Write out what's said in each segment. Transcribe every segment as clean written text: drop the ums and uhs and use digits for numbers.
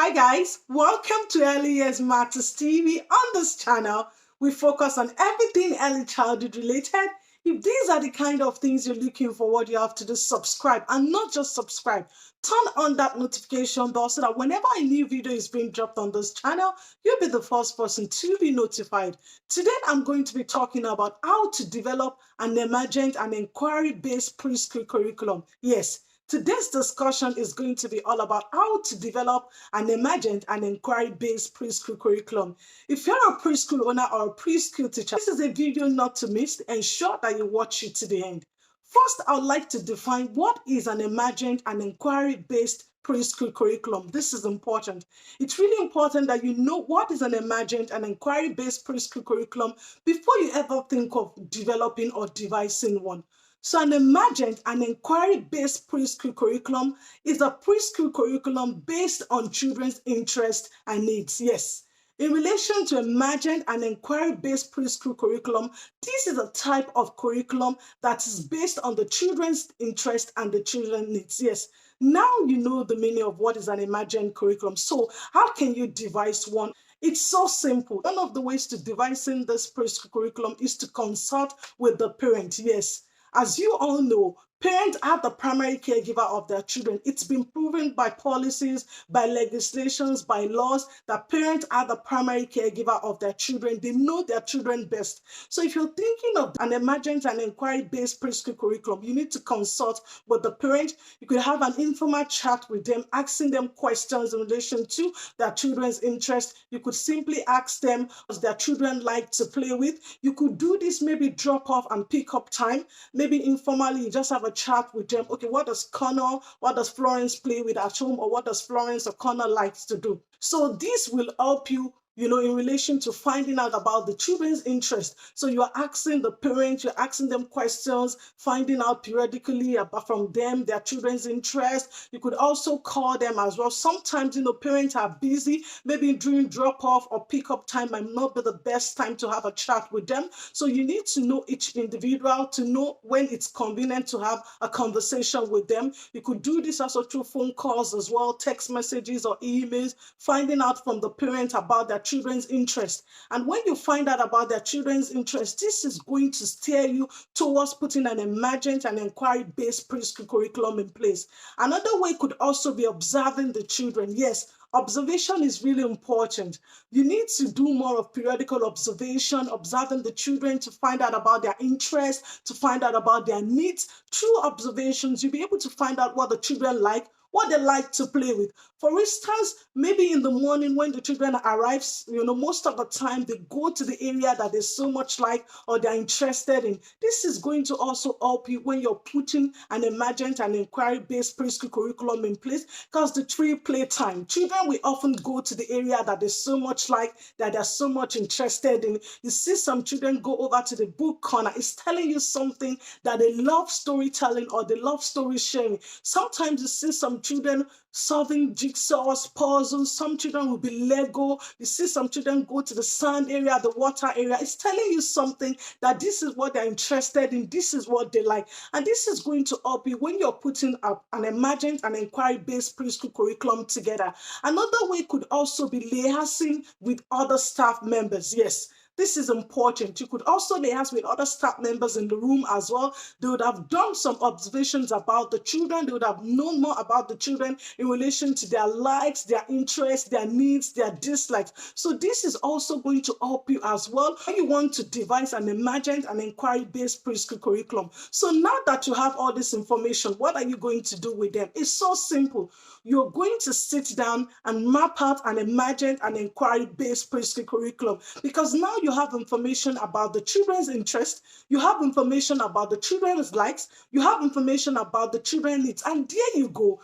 Hi guys, welcome to Early Years Matters TV. On this channel, we focus on everything early childhood related. If these are the kind of things you're looking for, what you have to do, subscribe, and not just subscribe. Turn on that notification bell so that whenever a new video is being dropped on this channel, you'll be the first person to be notified. Today, I'm going to be talking about how to develop an emergent and inquiry-based preschool curriculum. Yes. Today's discussion is going to be all about how to develop an emergent and inquiry-based preschool curriculum. If you're a preschool owner or a preschool teacher, this is a video not to miss. Ensure that you watch it to the end. First, I would like to define what is an emergent and inquiry-based preschool curriculum. This is important. It's really important that you know what is an emergent and inquiry-based preschool curriculum before you ever think of developing or devising one. So an emergent and inquiry-based preschool curriculum is a preschool curriculum based on children's interests and needs. Yes. In relation to emergent and inquiry-based preschool curriculum, this is a type of curriculum that is based on the children's interest and the children's needs. Yes. Now you know the meaning of what is an emergent curriculum. So how can you devise one? It's so simple. One of the ways to devising this preschool curriculum is to consult with the parent. Yes. As you all know, parents are the primary caregiver of their children. It's been proven by policies, by legislations, by laws that parents are the primary caregiver of their children. They know their children best. So if you're thinking of an emergent and inquiry-based preschool curriculum, you need to consult with the parent. You could have an informal chat with them, asking them questions in relation to their children's interest. You could simply ask them what their children like to play with. You could do this maybe drop off and pick up time. Maybe informally, you just have a chat with them. Okay, what does Connor, what does Florence play with at home, or what does Florence or Connor likes to do? So this will help you, in relation to finding out about the children's interest. So you're asking the parents, you're asking them questions, finding out periodically about from them, their children's interest. You could also call them as well. Sometimes, parents are busy, maybe during drop-off or pick-up time might not be the best time to have a chat with them. So you need to know each individual to know when it's convenient to have a conversation with them. You could do this also through phone calls as well, text messages or emails, finding out from the parent about their children's interest. And when you find out about their children's interest, this is going to steer you towards putting an emergent and inquiry-based preschool curriculum in place. Another way could also be observing the children. Yes, observation is really important. You need to do more of periodical observation, observing the children to find out about their interests, to find out about their needs. Through observations, you'll be able to find out what the children like, what they like to play with. For instance, maybe in the morning when the children arrive, most of the time they go to the area that they so much like or they're interested in. This is going to also help you when you're putting an emergent and inquiry-based preschool curriculum in place, because the free playtime. Children will often go to the area that they so much like, that they're so much interested in. You see some children go over to the book corner. It's telling you something that they love storytelling or they love story sharing. Sometimes you see some children solving jigsaws, puzzles. Some children will be Lego. You see some children go to the sand area, the water area. It's telling you something that this is what they're interested in. This is what they like. And this is going to help you when you're putting up an emergent and inquiry-based preschool curriculum together. Another way could also be liaising with other staff members. Yes. This is important. You could also liaise with other staff members in the room as well. They would have done some observations about the children. They would have known more about the children in relation to their likes, their interests, their needs, their dislikes. So this is also going to help you as well when you want to devise an emergent and inquiry-based preschool curriculum. So now that you have all this information, what are you going to do with them? It's so simple. You're going to sit down and map out an emergent and inquiry-based preschool curriculum, because now you have information about the children's interest, you have information about the children's likes, you have information about the children's needs, and there you go.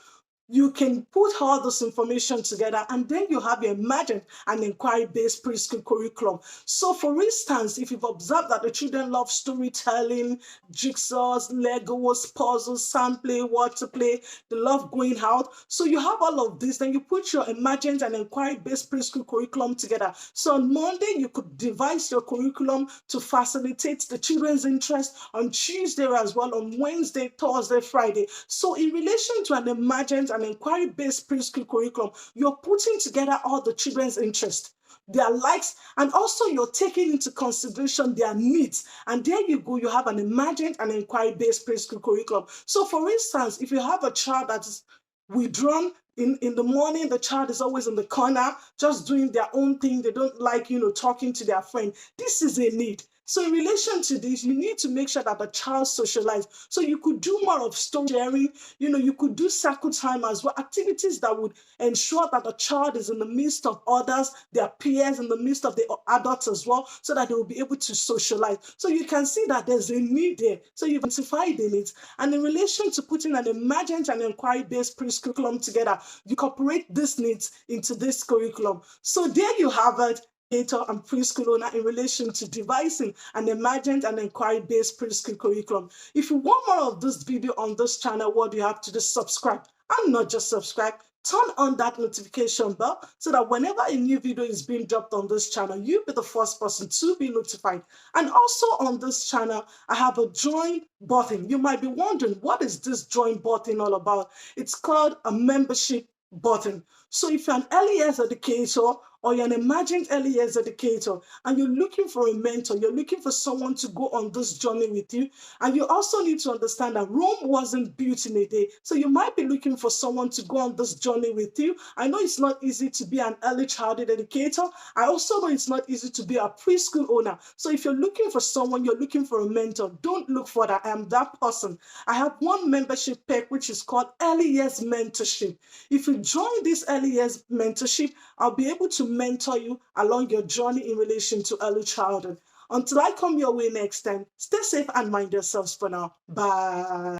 You can put all this information together and then you have your emergent and inquiry-based preschool curriculum. So for instance, if you've observed that the children love storytelling, jigsaws, Legos, puzzles, sand play, water play, they love going out. So you have all of this, then you put your emergent and inquiry-based preschool curriculum together. So on Monday, you could devise your curriculum to facilitate the children's interest. On Tuesday as well, on Wednesday, Thursday, Friday. So in relation to an emergent and inquiry-based preschool curriculum, you're putting together all the children's interests, their likes, and also you're taking into consideration their needs. And there you go, you have an emergent and inquiry-based preschool curriculum. So for instance, if you have a child that is withdrawn in the morning, the child is always in the corner just doing their own thing, they don't like talking to their friend, this is a need. So in relation to this, you need to make sure that the child socialize. So you could do more of story sharing, you could do circle time as well, activities that would ensure that the child is in the midst of others, their peers, in the midst of the adults as well, so that they will be able to socialize. So you can see that there's a need there. So you've identified the needs. And in relation to putting an emergent and inquiry-based preschool curriculum together, you incorporate these needs into this curriculum. So there you have it, educator and preschool owner, in relation to devising an emergent and inquiry-based preschool curriculum. If you want more of this video on this channel, what do you have to do? Subscribe. And not just subscribe, turn on that notification bell so that whenever a new video is being dropped on this channel, you'll be the first person to be notified. And also on this channel, I have a join button. You might be wondering, what is this join button all about? It's called a membership button. So if you're an early years educator or you're an emerging early years educator and you're looking for a mentor, you're looking for someone to go on this journey with you, and you also need to understand that Rome wasn't built in a day. So you might be looking for someone to go on this journey with you. I know it's not easy to be an early childhood educator. I also know it's not easy to be a preschool owner. So if you're looking for someone, you're looking for a mentor, don't look for that. I am that person. I have one membership pack which is called Early Years Mentorship. If you join this early years mentorship, I'll be able to mentor you along your journey in relation to early childhood. Until I come your way next time, stay safe and mind yourselves for now. Bye.